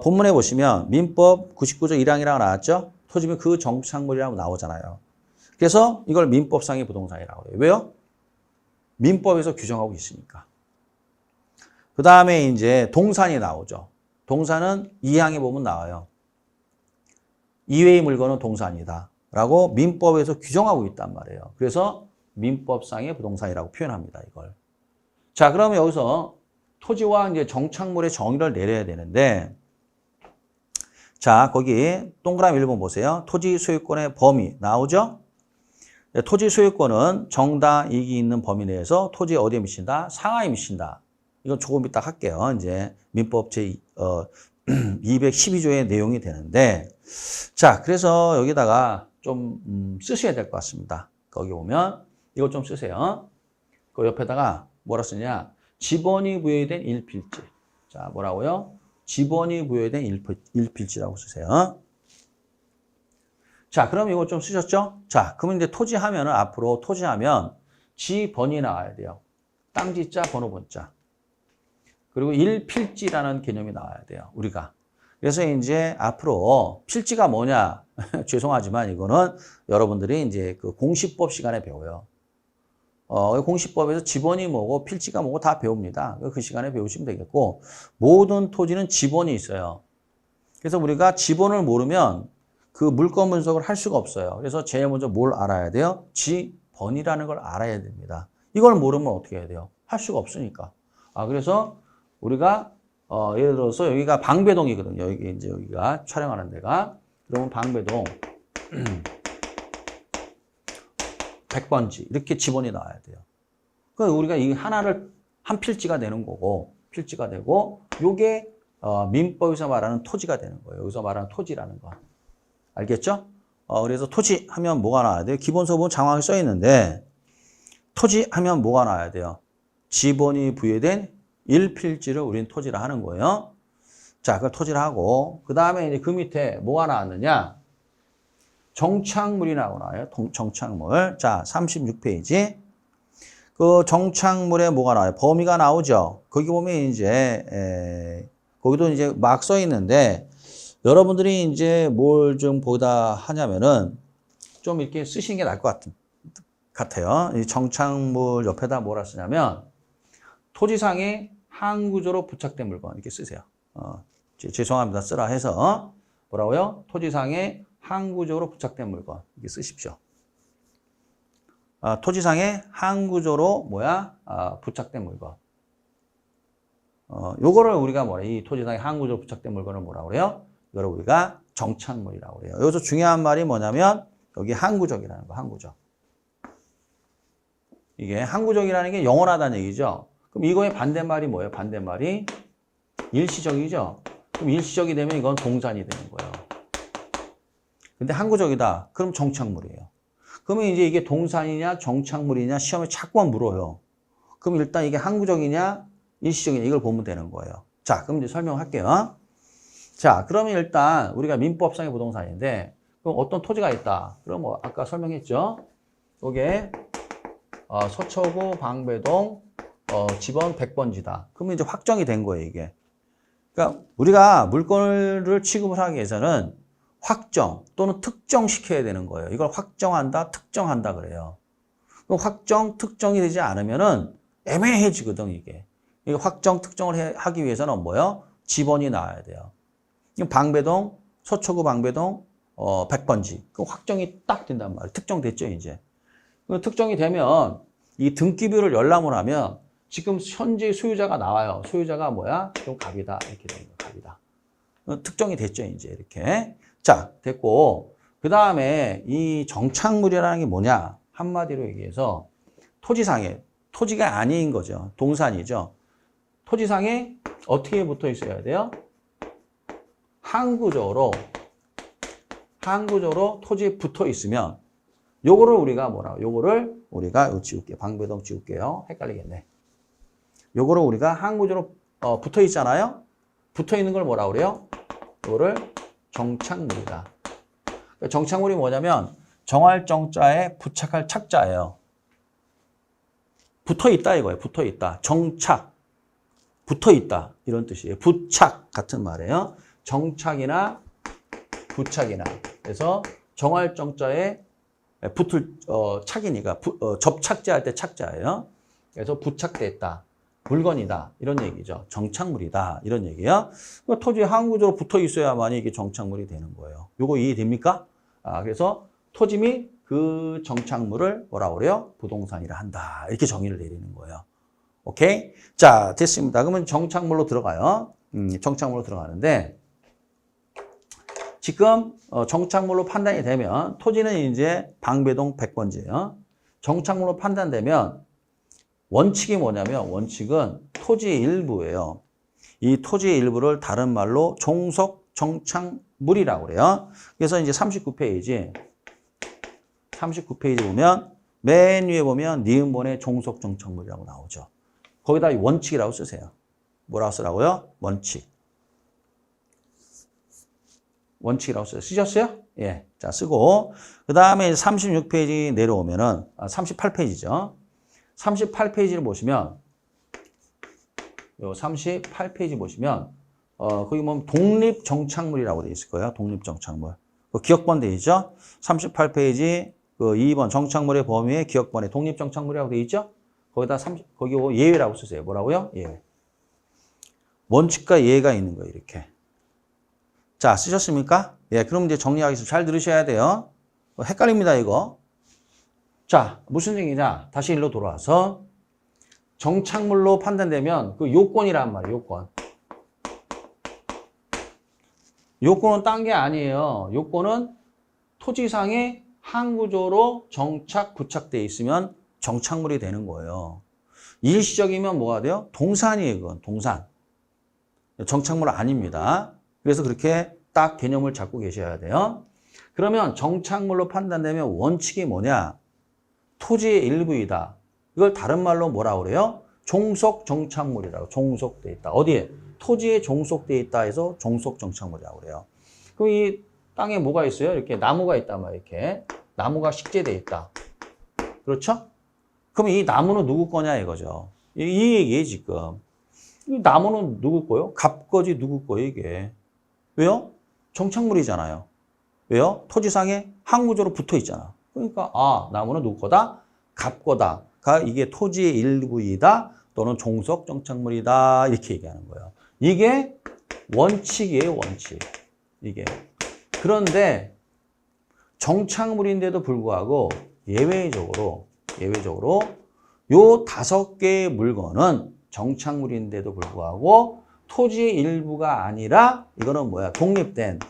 본문에 보시면 민법 99조 1항이라고 나왔죠? 토지 및 그 정착물이라고 나오잖아요. 그래서 이걸 민법상의 부동산이라고 해요. 왜요? 민법에서 규정하고 있으니까. 그 다음에 이제 동산이 나오죠. 동산은 2항에 보면 나와요. 이외의 물건은 동산이다. 라고 민법에서 규정하고 있단 말이에요. 그래서 민법상의 부동산이라고 표현합니다. 이걸. 자, 그러면 여기서 토지와 이제 정착물의 정의를 내려야 되는데 자, 거기 동그라미 1번 보세요. 토지 소유권의 범위 나오죠? 토지 소유권은 정당 이익이 있는 범위 내에서 토지 어디에 미친다? 상하에 미친다. 이건 조금 이따 할게요. 이제 민법 제 212조의 내용이 되는데 자, 그래서 여기다가 좀 쓰셔야 될 것 같습니다. 거기 보면 이거 좀 쓰세요. 그 옆에다가 뭐라 쓰냐? 지번이 부여된 일필지. 자, 뭐라고요? 지번이 부여된 일필지라고 쓰세요. 자, 그럼 이거 좀 쓰셨죠? 자, 그러면 이제 토지 하면은 앞으로 토지 하면 지번이 나와야 돼요. 땅지자, 번호번자. 그리고 일필지라는 개념이 나와야 돼요. 우리가. 그래서 이제 앞으로 필지가 뭐냐? 죄송하지만 이거는 여러분들이 이제 그 공시법 시간에 배워요. 공시법에서 지번이 뭐고 필지가 뭐고 다 배웁니다. 그 시간에 배우시면 되겠고 모든 토지는 지번이 있어요. 그래서 우리가 지번을 모르면 그 물건 분석을 할 수가 없어요. 그래서 제일 먼저 뭘 알아야 돼요? 지번이라는 걸 알아야 됩니다. 이걸 모르면 어떻게 해야 돼요? 할 수가 없으니까. 그래서 우리가 예를 들어서 여기가 방배동이거든요. 여기 이제 여기가 촬영하는 데가. 그러면 방배동 100번지 이렇게 지번이 나와야 돼요. 그러니까 우리가 이 하나를 한 필지가 되는 거고 필지가 되고 요게 민법에서 말하는 토지가 되는 거예요. 여기서 말하는 토지라는 거. 알겠죠? 그래서 토지 하면 뭐가 나와야 돼요? 기본서본 장황하게 써 있는데 토지 하면 뭐가 나와야 돼요? 지번이 부여된 일필지를 우리는 토지라 하는 거예요. 자, 그걸 토지를 하고 그 다음에 이제 그 밑에 뭐가 나왔느냐? 정착물이 나와요. 정착물. 자, 36페이지. 그 정착물에 뭐가 나와요? 범위가 나오죠. 거기 보면 이제 거기도 이제 막 써 있는데 여러분들이 이제 뭘 좀 보다 하냐면은 좀 이렇게 쓰시는 게 나을 것 같아요. 이 정착물 옆에다 뭐라 쓰냐면 토지상의 항구조로 부착된 물건 이렇게 쓰세요. 죄송합니다. 쓰라 해서 뭐라고요? 토지상의 항구조로 부착된 물건 이렇게 쓰십시오. 토지상의 항구조로 부착된 물건. 요거를 우리가 뭐래? 이 토지상에 항구적으로 부착된 물건을 뭐라고 그래요? 이거를 우리가 정착물이라고 그래요. 여기서 중요한 말이 뭐냐면 여기 항구적이라는 거, 항구적. 이게 항구적이라는 게 영원하다는 얘기죠. 그럼 이거의 반대말이 뭐예요? 반대말이 일시적이죠. 그럼 일시적이 되면 이건 동산이 되는 거예요. 근데 항구적이다. 그럼 정착물이에요. 그러면 이제 이게 동산이냐 정착물이냐 시험에 자꾸 물어요. 그럼 일단 이게 항구적이냐 일시적이냐 이걸 보면 되는 거예요. 자, 그럼 이제 설명할게요. 자, 그러면 일단 우리가 민법상의 부동산인데 그럼 어떤 토지가 있다. 그럼 뭐 아까 설명했죠. 요게 서초구 방배동 집원 100번지다. 그러면 이제 확정이 된 거예요, 이게. 그러니까 우리가 물건을 취급을 하기 위해서는 확정 또는 특정시켜야 되는 거예요. 이걸 확정한다, 특정한다 그래요. 확정, 특정이 되지 않으면은 애매해지거든, 이게. 이게 확정, 특정을 하기 위해서는 뭐예요? 지번이 나와야 돼요. 방배동, 서초구 방배동 100번지. 그 확정이 딱 된단 말이에요. 특정됐죠, 이제. 특정이 되면 이 등기부를 열람을 하면 지금 현재 소유자가 나와요. 소유자가 뭐야? 지금 갑이다. 이렇게 되는 거예요. 갑이다. 특정이 됐죠, 이제 이렇게. 자, 됐고. 그 다음에 이 정착물이라는 게 뭐냐? 한마디로 얘기해서 토지상에, 토지가 아닌 거죠. 동산이죠. 토지상에 어떻게 붙어 있어야 돼요? 항구적으로 토지에 붙어 있으면 요거를 우리가 뭐라고? 요거를 우리가 지울게요. 방배동 지울게요. 헷갈리겠네. 요거를 우리가 항구적으로 붙어 있잖아요. 붙어 있는 걸 뭐라고 그래요? 요거를 정착물이다. 정착물이 뭐냐면 정할 정자에 부착할 착자예요. 붙어 있다 이거예요. 붙어 있다. 정착. 붙어 있다. 이런 뜻이에요. 부착 같은 말이에요. 정착이나 부착이나. 그래서 정할 정자에 붙을 착이니까 접착제 할 때 착자예요. 그래서 부착돼 있다. 물건이다. 이런 얘기죠. 정착물이다. 이런 얘기야. 그러니까 토지에 항구적으로 붙어 있어야만 이게 정착물이 되는 거예요. 요거 이해됩니까? 그래서 토지 및 그 정착물을 뭐라고 그래요? 부동산이라 한다. 이렇게 정의를 내리는 거예요. 오케이? 자, 됐습니다. 그러면 정착물로 들어가요. 정착물로 들어가는데 지금 정착물로 판단이 되면 토지는 이제 방배동 100번지예요. 정착물로 판단되면 원칙이 뭐냐면 원칙은 토지의 일부예요. 이 토지의 일부를 다른 말로 종속 정착물이라고 그래요. 그래서 이제 39페이지 보면 맨 위에 보면 니은본의 종속 정착물이라고 나오죠. 거기다 원칙이라고 쓰세요. 뭐라고 쓰라고요? 원칙이라고 써요. 쓰셨어요? 예. 자, 쓰고. 그 다음에 36페이지 내려오면은, 38페이지죠. 38페이지를 보시면, 요 38페이지 보시면, 거기 보면 독립정착물이라고 되어 있을 거예요. 독립정착물. 그 기억번 되어 있죠? 38페이지, 그 2번 정착물의 범위에 기억번에 독립정착물이라고 되어 있죠? 거기다 거기 예외라고 쓰세요. 뭐라고요? 예외. 원칙과 예외가 있는 거예요. 이렇게. 자, 쓰셨습니까? 예, 그럼 이제 정리하겠습니다. 잘 들으셔야 돼요. 헷갈립니다, 이거. 자, 무슨 얘기냐? 다시 일로 돌아와서 정착물로 판단되면 그 요건이란 말이에요, 요건. 요건은 딴 게 아니에요. 요건은 토지상에 항구적으로 정착, 부착되어 있으면 정착물이 되는 거예요. 일시적이면 뭐가 돼요? 동산이에요, 그건. 동산. 정착물 아닙니다. 그래서 그렇게 딱 개념을 잡고 계셔야 돼요. 그러면 정착물로 판단되면 원칙이 뭐냐? 토지의 일부이다. 이걸 다른 말로 뭐라고 그래요? 종속 정착물이라고. 종속돼 있다. 어디에? 토지에 종속돼 있다 해서 종속 정착물이라고 그래요. 그럼 이 땅에 뭐가 있어요? 이렇게 나무가 있단 말이에요. 이렇게. 나무가 식재돼 있다. 그렇죠? 그럼 이 나무는 누구 거냐 이거죠. 이 얘기예요, 지금. 이 나무는 누구 거요? 갑거지 누구 거예요, 이게. 왜요? 정착물이잖아요. 왜요? 토지상에 항구적으로 붙어 있잖아. 그러니까 나무는 누구 거다? 갑 거다가 이게 토지의 일부이다 또는 종속 정착물이다 이렇게 얘기하는 거예요. 이게 원칙이에요, 원칙. 이게. 그런데 정착물인데도 불구하고 예외적으로 요 5개의 물건은 정착물인데도 불구하고 토지의 일부가 아니라 이거는 뭐야? 독립된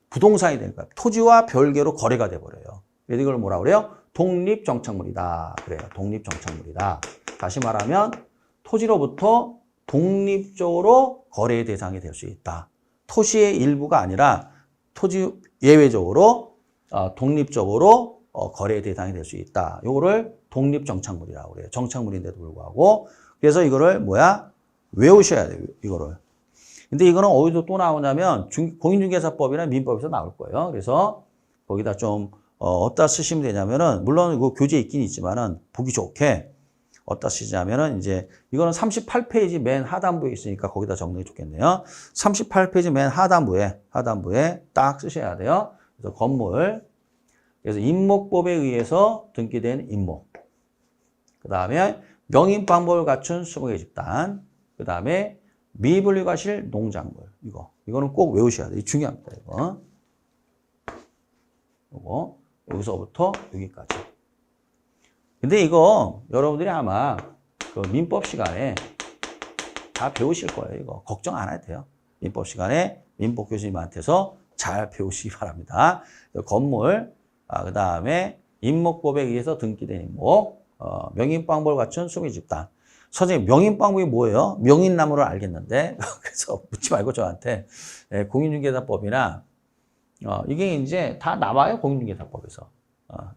부동산이 되는 거야. 토지와 별개로 거래가 돼버려요. 그래서 이걸 뭐라 그래요? 독립정착물이다. 그래요. 독립정착물이다. 다시 말하면 토지로부터 독립적으로 거래의 대상이 될 수 있다. 토지의 일부가 아니라 토지 예외적으로 독립적으로 거래의 대상이 될 수 있다. 요거를 독립정착물이라고 그래요. 정착물인데도 불구하고. 그래서 이거를 뭐야? 외우셔야 돼요. 이거를. 근데 이거는 어디서 또 나오냐면 공인중개사법이나 민법에서 나올 거예요. 그래서 거기다 좀 어디다 쓰시면 되냐면은 물론 그 교재에 있긴 있지만은 보기 좋게 어디다 쓰자면은 이제 이거는 38페이지 맨 하단부에 있으니까 거기다 적는 게 좋겠네요. 38페이지 맨 하단부에 딱 쓰셔야 돼요. 그래서 건물, 그래서 임목법에 의해서 등기된 임목, 그 다음에 명인방법을 갖춘 20개 집단, 그 다음에 미분류과실 농작물, 이거는 꼭 외우셔야 돼요. 중요합니다. 이거 여기서부터 여기까지. 근데 이거 여러분들이 아마 그 민법 시간에 다 배우실 거예요. 이거 걱정 안 해도 돼요. 민법 시간에 민법 교수님한테서 잘 배우시기 바랍니다. 건물, 그 다음에 임목법에 의해서 등기된 임목, 명인방법을 갖춘 20개 집단. 선생님, 명인방법이 뭐예요? 명인나무를 알겠는데 그래서 묻지 말고 저한테 공인중개사법이나 이게 이제 다 나와요. 공인중개사법에서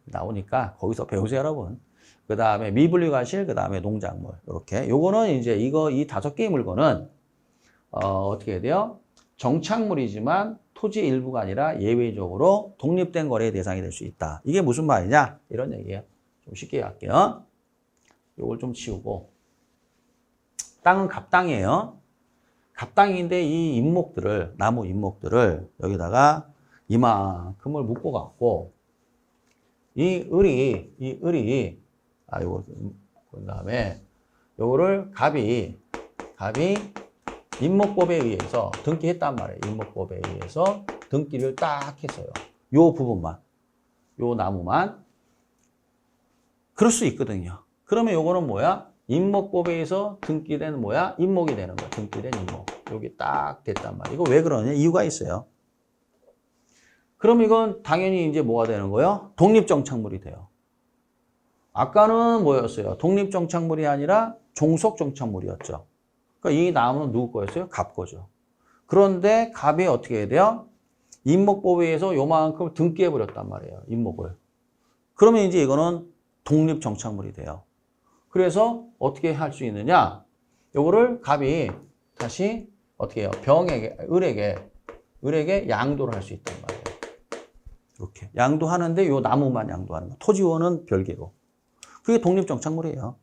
나오니까 거기서 배우세요, 여러분. 그 다음에 미분류과실, 그 다음에 농작물 이렇게. 요거는 이제 이 5개의 물건은 어떻게 해야 돼요? 정착물이지만 토지 일부가 아니라 예외적으로 독립된 거래의 대상이 될 수 있다. 이게 무슨 말이냐? 이런 얘기예요. 좀 쉽게 할게요. 요걸 좀 치우고. 땅은 갑땅이에요. 갑땅인데 이 임목들을, 나무 임목들을 여기다가 이만큼을 묶어 갖고 이 을이 요거 그 다음에 요거를 갑이 임목법에 의해서 등기했단 말이에요. 임목법에 의해서 등기를 딱 했어요. 요 부분만, 요 나무만. 그럴 수 있거든요. 그러면 요거는 뭐야? 임목법에 의해서 등기된 뭐야? 임목이 되는 거야. 등기된 임목. 여기 딱 됐단 말이에요. 이거 왜 그러냐? 이유가 있어요. 그럼 이건 당연히 이제 뭐가 되는 거예요? 독립정착물이 돼요. 아까는 뭐였어요? 독립정착물이 아니라 종속정착물이었죠. 그러니까 이 나무는 누구 거였어요? 갑 거죠. 그런데 갑이 어떻게 해야 돼요? 임목법에 의해서 요만큼 등기해버렸단 말이에요. 임목을. 그러면 이제 이거는 독립정착물이 돼요. 그래서 어떻게 할 수 있느냐? 요거를 갑이 다시 어떻게 해요? 을에게 양도를 할 수 있단 말이에요. 이렇게. 양도하는데 요 나무만 양도하는 거. 토지원은 별개로. 그게 독립정착물이에요.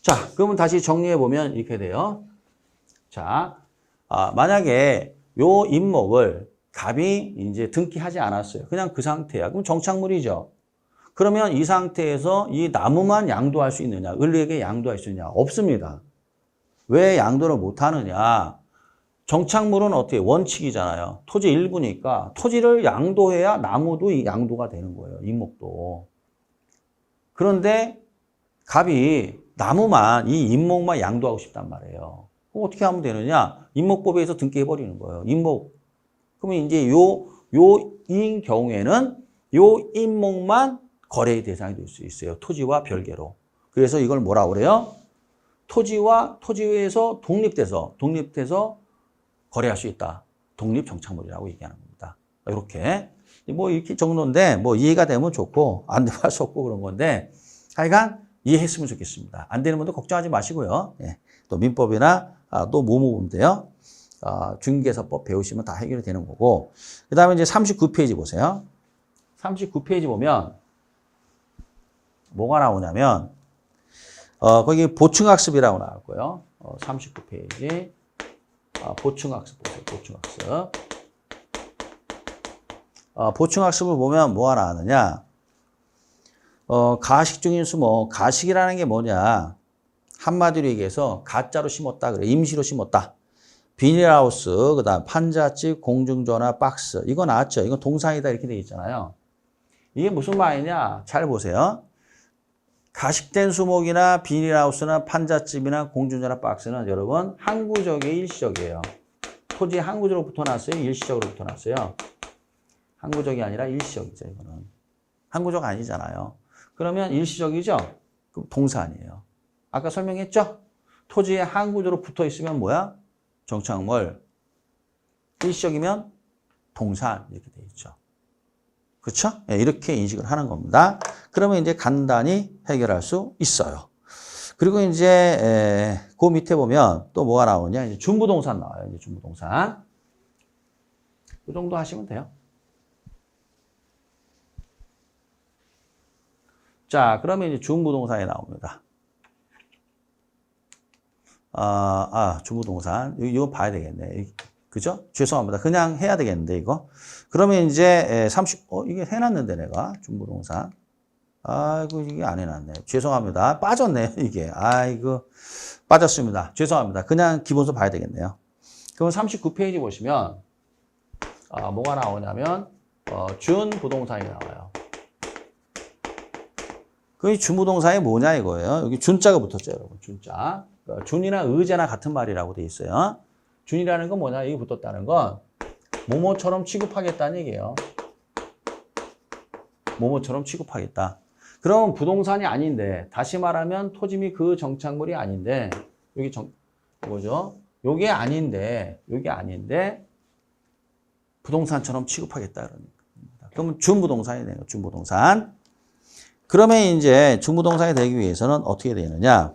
자, 그러면 다시 정리해보면 이렇게 돼요. 자, 만약에 요 임목을 갑이 이제 등기하지 않았어요. 그냥 그 상태야. 그럼 정착물이죠. 그러면 이 상태에서 이 나무만 양도할 수 있느냐? 을에게 양도할 수 있느냐? 없습니다. 왜 양도를 못하느냐? 정착물은 어떻게 원칙이잖아요. 토지 일부니까 토지를 양도해야 나무도 양도가 되는 거예요. 임목도. 그런데 갑이 나무만, 이 임목만 양도하고 싶단 말이에요. 그럼 어떻게 하면 되느냐? 임목법에 의해서 등기해버리는 거예요. 임목. 그러면 이제 인 경우에는 요 임목만 거래의 대상이 될 수 있어요. 토지와 별개로. 그래서 이걸 뭐라고 그래요? 토지에서 독립돼서 거래할 수 있다. 독립정착물이라고 얘기하는 겁니다. 이렇게. 뭐 이렇게 정도인데 뭐 이해가 되면 좋고 안 되면 할 수 없고 그런 건데 하여간 이해했으면 좋겠습니다. 안 되는 분들 걱정하지 마시고요. 예. 또 민법이나 또 뭐 보면 돼요. 중개사법 배우시면 다 해결이 되는 거고. 그 다음에 이제 39페이지 보세요. 39페이지 보면 뭐가 나오냐면 거기 보충학습이라고 나올 거예요. 39페이지 보충학습 보세요. 보충학습. 보충학습을 보면 뭐가 나왔느냐. 가식 중인 수목. 가식이라는 게 뭐냐. 한마디로 얘기해서 가짜로 심었다 그래. 임시로 심었다. 비닐하우스, 그 다음 판잣집, 공중전화, 박스. 이거 나왔죠. 이거 동사이다 이렇게 돼 있잖아요. 이게 무슨 말이냐. 잘 보세요. 가식된 수목이나 비닐하우스나 판잣집이나 공중전화 박스는 여러분 항구적이에요, 일시적이에요? 토지 항구적으로 붙어놨어요, 일시적으로 붙어놨어요? 항구적이 아니라 일시적이죠, 이거는. 항구적 아니잖아요. 그러면 일시적이죠? 그럼 동사 아니에요. 아까 설명했죠? 토지에 항구적으로 붙어 있으면 뭐야? 정착물. 일시적이면 동사 이렇게 돼 있죠. 그렇죠? 네, 이렇게 인식을 하는 겁니다. 그러면 이제 간단히 해결할 수 있어요. 그리고 이제 그 밑에 보면 또 뭐가 나오냐? 이제 준부동산 나와요. 이제 준부동산. 이 정도 하시면 돼요. 자, 그러면 이제 준부동산이 나옵니다. 준부동산. 이거 봐야 되겠네. 그죠? 죄송합니다. 그냥 해야 되겠는데, 이거. 그러면 이제 이게 해놨는데, 내가. 준부동산. 아이고, 이게 안 해놨네. 죄송합니다. 빠졌네요, 이게. 아이고, 빠졌습니다. 죄송합니다. 그냥 기본서 봐야 되겠네요. 그럼 39페이지 보시면, 뭐가 나오냐면, 준부동산이 나와요. 그 준부동산이 뭐냐, 이거예요. 여기 준자가 붙었죠, 여러분. 준자. 준이나 의제나 같은 말이라고 돼 있어요. 준이라는 건 뭐냐? 여기 붙었다는 건 뭐뭐처럼 취급하겠다는 얘기예요. 뭐뭐처럼 취급하겠다. 그럼 부동산이 아닌데, 다시 말하면 토지 및 그 정착물이 아닌데, 여기 뭐죠? 요게 아닌데, 부동산처럼 취급하겠다. 그러는 겁니다. 그러면 준부동산이 되는 거예요. 준부동산. 그러면 이제 준부동산이 되기 위해서는 어떻게 되느냐?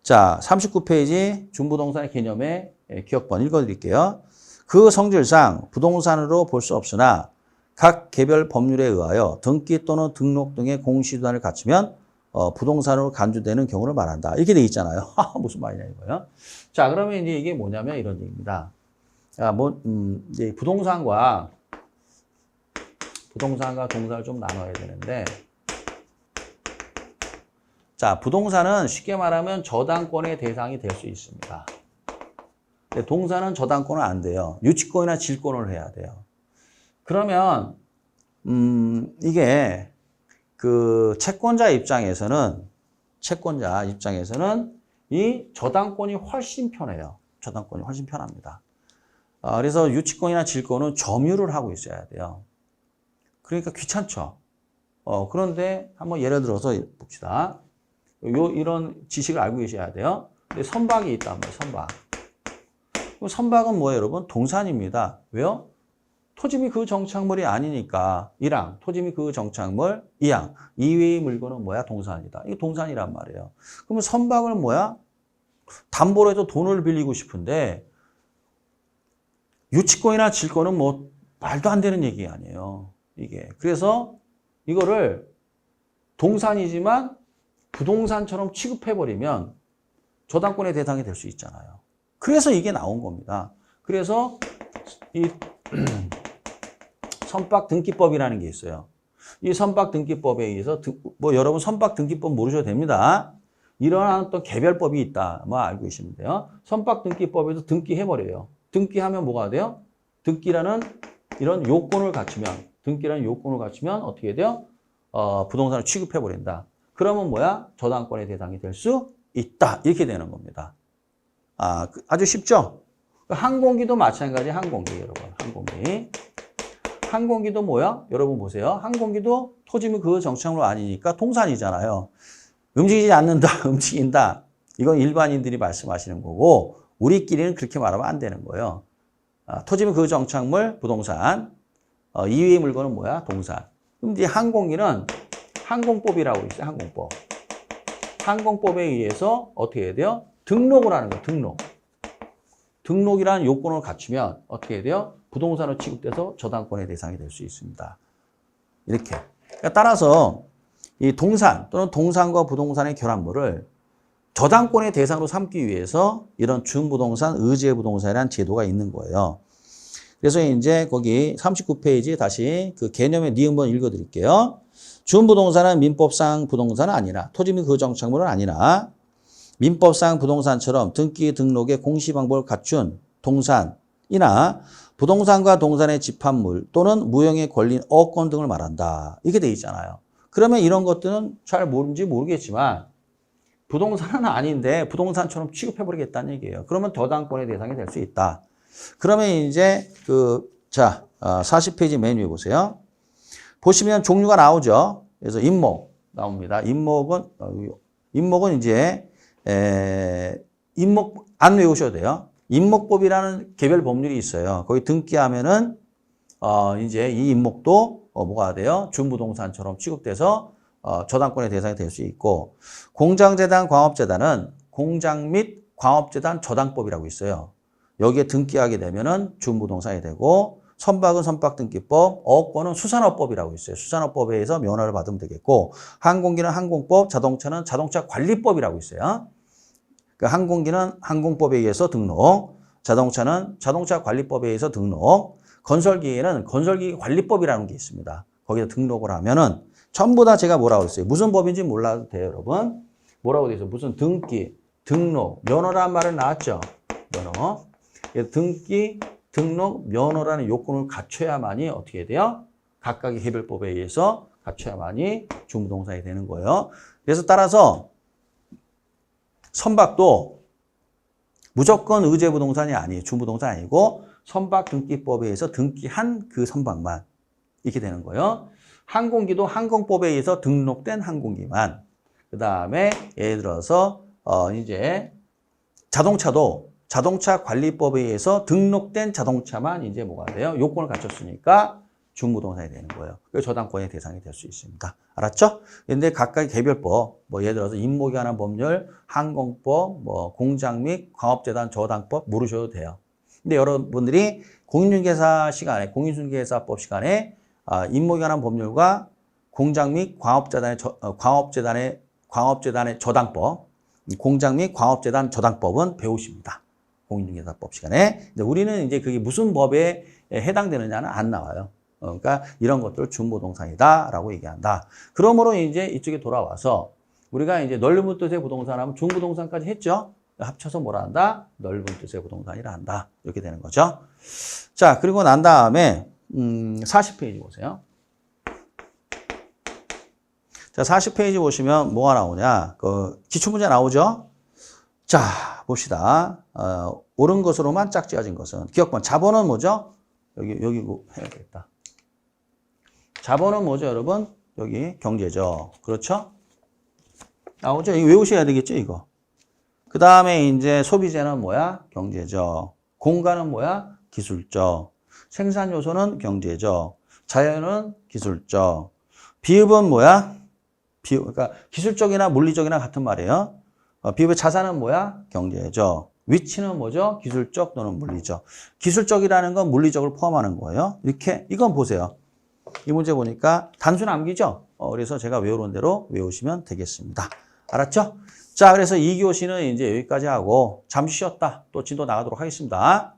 자, 39페이지 준부동산의 개념의 기억번 읽어드릴게요. 그 성질상 부동산으로 볼 수 없으나 각 개별 법률에 의하여 등기 또는 등록 등의 공시수단을 갖추면 부동산으로 간주되는 경우를 말한다. 이렇게 돼 있잖아요. 무슨 말이냐 이거요. 자, 그러면 이제 이게 뭐냐면 이런 얘기입니다. 이제 부동산과 동사를 좀 나눠야 되는데, 자, 부동산은 쉽게 말하면 저당권의 대상이 될 수 있습니다. 근데 동사는 저당권은 안 돼요. 유치권이나 질권을 해야 돼요. 그러면 이게 그 채권자 입장에서는 이 저당권이 훨씬 편해요. 저당권이 훨씬 편합니다. 그래서 유치권이나 질권은 점유를 하고 있어야 돼요. 그러니까 귀찮죠. 그런데 한번 예를 들어서 봅시다. 이런 지식을 알고 계셔야 돼요. 근데 선박이 있단 말이에요. 선박. 선박은 뭐예요, 여러분? 동산입니다. 왜요? 토지 및 그 정착물이 아니니까 1항, 토지 및 그 정착물 2항, 이외의 물건은 뭐야? 동산이다. 이게 동산이란 말이에요. 그러면 선박은 뭐야? 담보로 해서 돈을 빌리고 싶은데 유치권이나 질권은 뭐 말도 안 되는 얘기 아니에요. 이게. 그래서 이거를 동산이지만 부동산처럼 취급해버리면 저당권의 대상이 될 수 있잖아요. 그래서 이게 나온 겁니다. 그래서 이 선박등기법이라는 게 있어요. 이 선박등기법에 의해서 여러분 선박등기법 모르셔도 됩니다. 이러한 또 개별법이 있다. 알고 계시면 돼요. 선박등기법에서 등기해버려요. 등기하면 뭐가 돼요? 등기라는 이런 요건을 갖추면 어떻게 돼요? 부동산을 취급해버린다. 그러면 뭐야? 저당권의 대상이 될 수 있다. 이렇게 되는 겁니다. 아주 쉽죠? 항공기도 마찬가지. 항공기 여러분. 항공기도 뭐야? 여러분 보세요. 항공기도 토지 및 그 정착물 아니니까 동산이잖아요. 움직이지 않는다. 움직인다. 이건 일반인들이 말씀하시는 거고 우리끼리는 그렇게 말하면 안 되는 거예요. 토지 및 그 정착물 부동산. 이외의 물건은 뭐야? 동산. 그럼 이제 항공기는 항공법이라고 있어요. 항공법. 항공법에 의해서 어떻게 해야 돼요? 등록을 하는 거예요. 등록이라는 요건을 갖추면 어떻게 해야 돼요? 부동산으로 취급돼서 저당권의 대상이 될 수 있습니다. 이렇게. 그러니까 따라서 이 동산 또는 동산과 부동산의 결합물을 저당권의 대상으로 삼기 위해서 이런 준부동산, 의제부동산이라는 제도가 있는 거예요. 그래서 이제 거기 39페이지 다시 그 개념의 니은번 읽어드릴게요. 준부동산은 민법상 부동산은 아니라 토지 및 그 정착물은 아니라 민법상 부동산처럼 등기 등록의 공시 방법을 갖춘 동산이나 부동산과 동산의 집합물 또는 무형의 권리, 어권 등을 말한다. 이렇게 돼 있잖아요. 그러면 이런 것들은 잘 모르는지 모르겠지만 부동산은 아닌데 부동산처럼 취급해버리겠다는 얘기예요. 그러면 저당권의 대상이 될 수 있다. 그러면 이제 40페이지 맨 위에 보세요. 보시면 종류가 나오죠. 그래서 임목 나옵니다. 임목은 이제 임목 안 외우셔도 돼요. 임목법이라는 개별 법률이 있어요. 거기 등기하면은 이제 이 임목도 뭐가 돼요? 준부동산처럼 취급돼서 저당권의 대상이 될 수 있고, 공장재단, 광업재단은 공장 및 광업재단 저당법이라고 있어요. 여기에 등기하게 되면은 준부동산이 되고, 선박은 선박등기법, 어업권은 수산업법이라고 있어요. 수산업법에 의해서 면허를 받으면 되겠고, 항공기는 항공법, 자동차는 자동차관리법이라고 있어요. 그 항공기는 항공법에 의해서 등록, 자동차는 자동차관리법에 의해서 등록, 건설기에는 건설기관리법이라는 게 있습니다. 거기서 등록을 하면은 전부 다 제가 뭐라고 했어요? 무슨 법인지 몰라도 돼요, 여러분. 뭐라고 돼 있어요? 무슨 등기, 등록, 면허라는 말은 나왔죠? 면허. 등기, 등록, 면허라는 요건을 갖춰야만이 어떻게 돼요? 각각의 개별법에 의해서 갖춰야만이 준부동산이 되는 거예요. 그래서 따라서 선박도 무조건 의제부동산이 아니에요. 준부동산 아니고 선박등기법에 의해서 등기한 그 선박만 이렇게 되는 거예요. 항공기도 항공법에 의해서 등록된 항공기만. 그 다음에 예를 들어서 이제 자동차도 자동차관리법에 의해서 등록된 자동차만 이제 뭐가 돼요? 요건을 갖췄으니까 준부동산이 되는 거예요. 그래서 저당권의 대상이 될 수 있습니다. 알았죠? 근데 각각의 개별법, 뭐 예를 들어서 임목에 관한 법률, 항공법, 뭐 공장 및 광업재단 저당법 모르셔도 돼요. 근데 여러분들이 공인중개사 시간에, 공인중개사법 시간에 임목에 관한 법률과 공장 및 광업재단의 저당법, 공장 및 광업재단 저당법은 배우십니다. 공인중개사법 시간에. 근데 우리는 이제 그게 무슨 법에 해당되느냐는 안 나와요. 그러니까 이런 것들을 준부동산이다라고 얘기한다. 그러므로 이제 이쪽에 돌아와서 우리가 이제 넓은 뜻의 부동산 하면 준부동산까지 했죠. 합쳐서 뭐라 한다? 넓은 뜻의 부동산이라 한다. 이렇게 되는 거죠. 자, 그리고 난 다음에 40페이지 보세요. 자, 40페이지 보시면 뭐가 나오냐? 그 기출문제 나오죠? 자, 봅시다. 옳은 것으로만 짝지어진 것은 기억번. 자본은 뭐죠? 여기 해야겠다. 자본은 뭐죠, 여러분? 여기 경제죠. 그렇죠? 나오죠? 이거 외우셔야 되겠죠, 이거. 그 다음에 이제 소비재는 뭐야? 경제죠. 공간은 뭐야? 기술적. 생산 요소는 경제적. 자연은 기술적. 비읍은 뭐야? 그러니까 기술적이나 물리적이나 같은 말이에요. 비읍의 자산은 뭐야? 경제적. 위치는 뭐죠? 기술적 또는 물리적. 기술적이라는 건 물리적을 포함하는 거예요. 이렇게 이건 보세요. 이 문제 보니까 단순 암기죠? 그래서 제가 외우는 대로 외우시면 되겠습니다. 알았죠? 자, 그래서 2교시는 이제 여기까지 하고 잠시 쉬었다 또 진도 나가도록 하겠습니다.